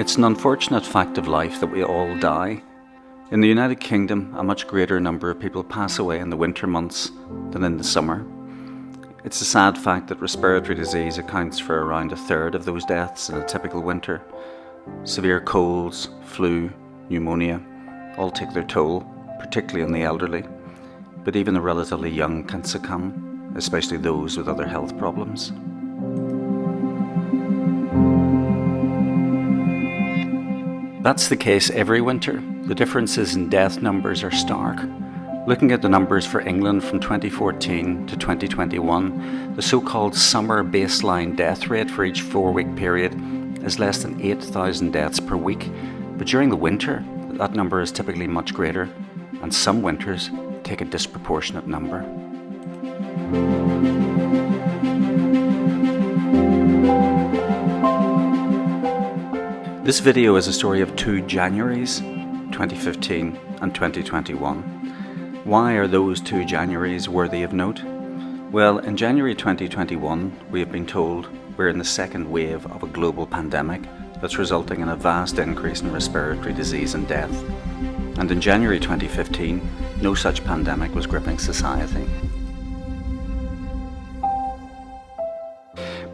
It's an unfortunate fact of life that we all die. In the United Kingdom, a much greater number of people pass away in the winter months than in the summer. It's a sad fact that respiratory disease accounts for around a third of those deaths in a typical winter. Severe colds, flu, pneumonia all take their toll, particularly on the elderly. But even the relatively young can succumb, especially those with other health problems. That's the case every winter. The differences in death numbers are stark. Looking at the numbers for England from 2014 to 2021, the so-called summer baseline death rate for each 4-week period is less than 8,000 deaths per week. But during the winter, that number is typically much greater, and some winters take a disproportionate number. This video is a story of 2 Januaries, 2015 and 2021. Why are those 2 Januaries worthy of note? Well, in January 2021, we have been told we're in the second wave of a global pandemic that's resulting in a vast increase in respiratory disease and death. And in January 2015, no such pandemic was gripping society.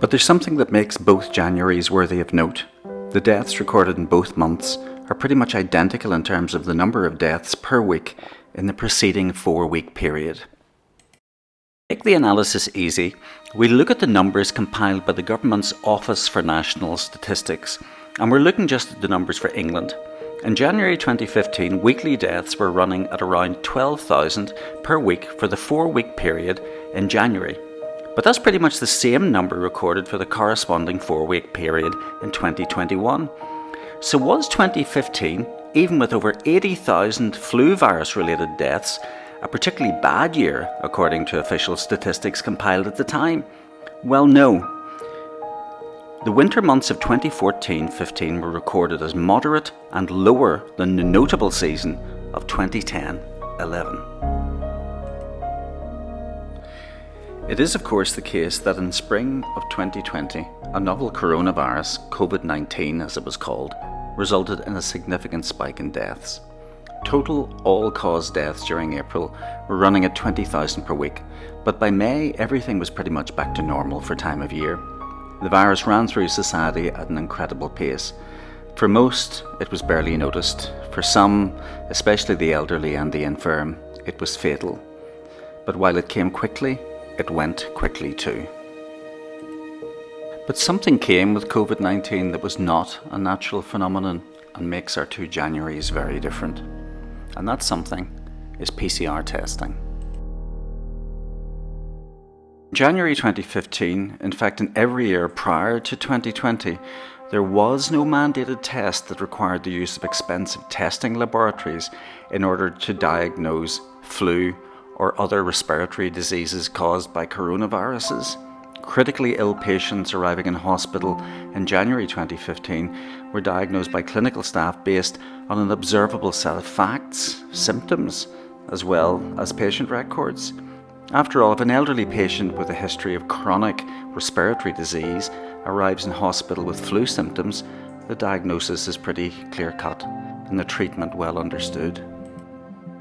But there's something that makes both Januaries worthy of note. The deaths recorded in both months are pretty much identical in terms of the number of deaths per week in the preceding 4-week period. To make the analysis easy, we look at the numbers compiled by the government's Office for National Statistics, and we're looking just at the numbers for England. In January 2015, weekly deaths were running at around 12,000 per week for the 4-week period in January. But that's pretty much the same number recorded for the corresponding 4-week period in 2021. So was 2015, even with over 80,000 flu virus related deaths, a particularly bad year according to official statistics compiled at the time? Well, no. The winter months of 2014-15 were recorded as moderate and lower than the notable season of 2010-11. It is of course the case that in spring of 2020, a novel coronavirus, COVID-19 as it was called, resulted in a significant spike in deaths. Total all-cause deaths during April were running at 20,000 per week, but by May everything was pretty much back to normal for time of year. The virus ran through society at an incredible pace. For most, it was barely noticed. For some, especially the elderly and the infirm, it was fatal. But while it came quickly, it went quickly too. But something came with COVID-19 that was not a natural phenomenon and makes our 2 Januaries very different. And that something is PCR testing. January 2015, in fact in every year prior to 2020, there was no mandated test that required the use of expensive testing laboratories in order to diagnose flu or other respiratory diseases caused by coronaviruses. Critically ill patients arriving in hospital in January 2015 were diagnosed by clinical staff based on an observable set of facts, symptoms, as well as patient records. After all, if an elderly patient with a history of chronic respiratory disease arrives in hospital with flu symptoms, the diagnosis is pretty clear-cut and the treatment well understood.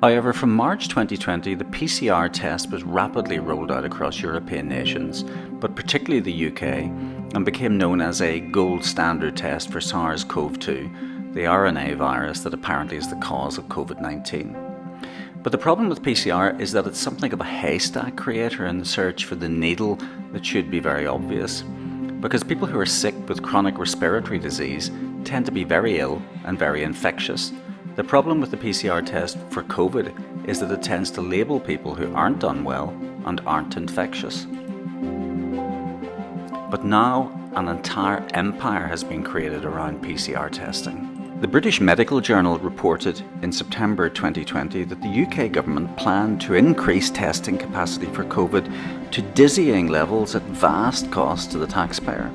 However, from March 2020, the PCR test was rapidly rolled out across European nations, but particularly the UK, and became known as a gold standard test for SARS-CoV-2, the RNA virus that apparently is the cause of COVID-19. But the problem with PCR is that it's something of a haystack creator in the search for the needle that should be very obvious, because people who are sick with chronic respiratory disease tend to be very ill and very infectious. The problem with the PCR test for COVID is that it tends to label people who aren't unwell and aren't infectious. But now an entire empire has been created around PCR testing. The British Medical Journal reported in September 2020 that the UK government planned to increase testing capacity for COVID to dizzying levels at vast cost to the taxpayer.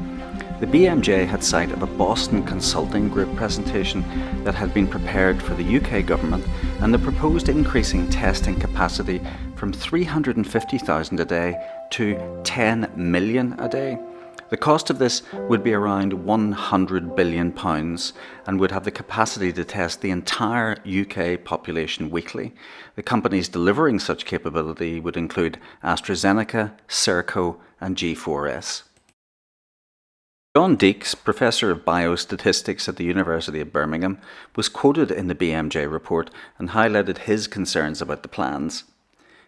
The BMJ had sight of a Boston Consulting Group presentation that had been prepared for the UK government, and the proposed increasing testing capacity from 350,000 a day to 10 million a day. The cost of this would be around £100 billion and would have the capacity to test the entire UK population weekly. The companies delivering such capability would include AstraZeneca, Serco and G4S. John Deeks, Professor of Biostatistics at the University of Birmingham, was quoted in the BMJ report and highlighted his concerns about the plans.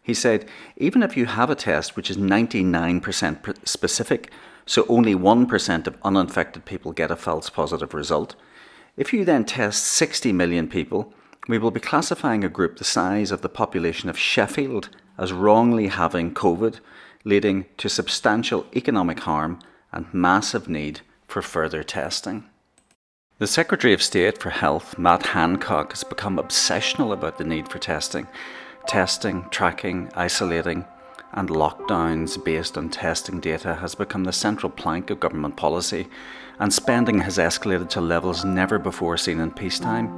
He said, even if you have a test which is 99% specific, so only 1% of uninfected people get a false positive result, if you then test 60 million people, we will be classifying a group the size of the population of Sheffield as wrongly having COVID, leading to substantial economic harm and massive need for further testing. The Secretary of State for Health, Matt Hancock, has become obsessional about the need for testing. Testing, tracking, isolating, and lockdowns based on testing data has become the central plank of government policy, and spending has escalated to levels never before seen in peacetime.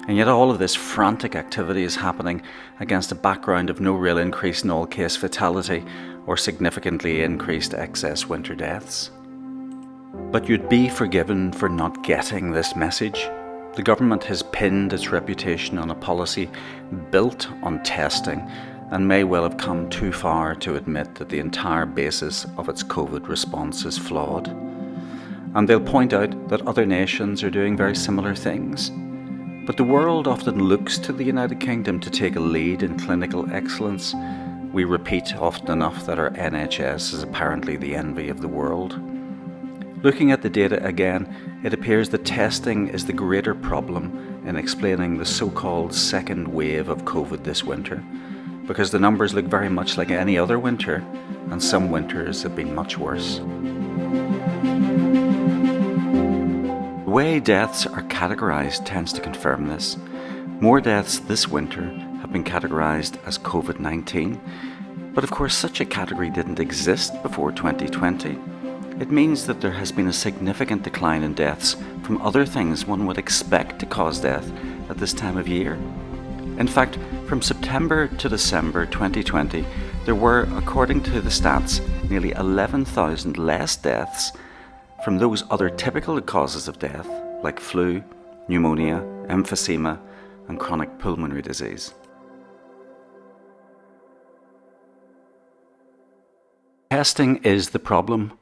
And yet all of this frantic activity is happening against a background of no real increase in all-case fatality or significantly increased excess winter deaths. But you'd be forgiven for not getting this message. The government has pinned its reputation on a policy built on testing and may well have come too far to admit that the entire basis of its COVID response is flawed. And they'll point out that other nations are doing very similar things. But the world often looks to the United Kingdom to take a lead in clinical excellence. We repeat often enough that our NHS is apparently the envy of the world. Looking at the data again, it appears that testing is the greater problem in explaining the so-called second wave of COVID this winter, because the numbers look very much like any other winter, and some winters have been much worse. The way deaths are categorised tends to confirm this. More deaths this winter have been categorised as COVID-19, but of course such a category didn't exist before 2020. It means that there has been a significant decline in deaths from other things one would expect to cause death at this time of year. In fact, from September to December 2020, there were, according to the stats, nearly 11,000 less deaths from those other typical causes of death, like flu, pneumonia, emphysema, and chronic pulmonary disease. Testing is the problem.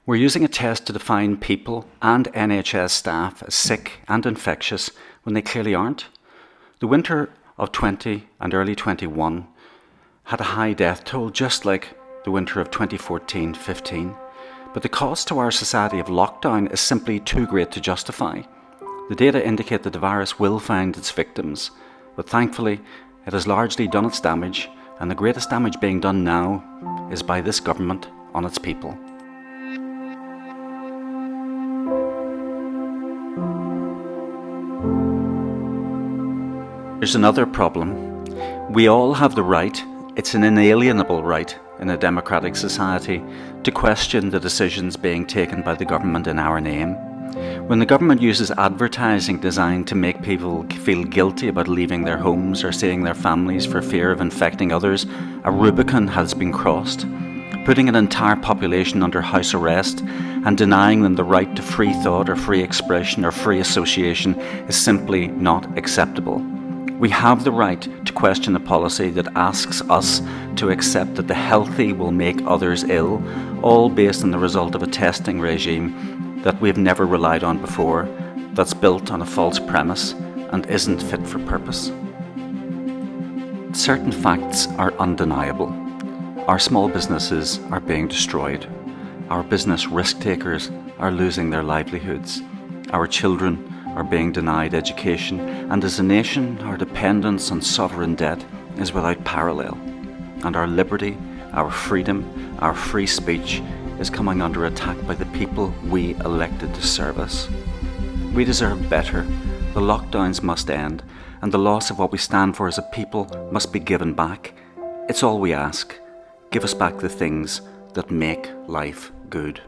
We're using a test to define people and NHS staff as sick and infectious when they clearly aren't. The winter of 20 and early 21 had a high death toll, just like the winter of 2014-15. But the cost to our society of lockdown is simply too great to justify. The data indicate that the virus will find its victims, but thankfully it has largely done its damage, and the greatest damage being done now is by this government on its people. There's another problem. We all have the right, it's an inalienable right in a democratic society, to question the decisions being taken by the government in our name. When the government uses advertising designed to make people feel guilty about leaving their homes or seeing their families for fear of infecting others, a Rubicon has been crossed. Putting an entire population under house arrest and denying them the right to free thought or free expression or free association is simply not acceptable. We have the right to question a policy that asks us to accept that the healthy will make others ill, all based on the result of a testing regime that we've never relied on before, that's built on a false premise and isn't fit for purpose. Certain facts are undeniable. Our small businesses are being destroyed. Our business risk takers are losing their livelihoods. Our children are being denied education, and as a nation, our dependence on sovereign debt is without parallel. And our liberty, our freedom, our free speech is coming under attack by the people we elected to serve us. We deserve better. The lockdowns must end, and the loss of what we stand for as a people must be given back. It's all we ask. Give us back the things that make life good.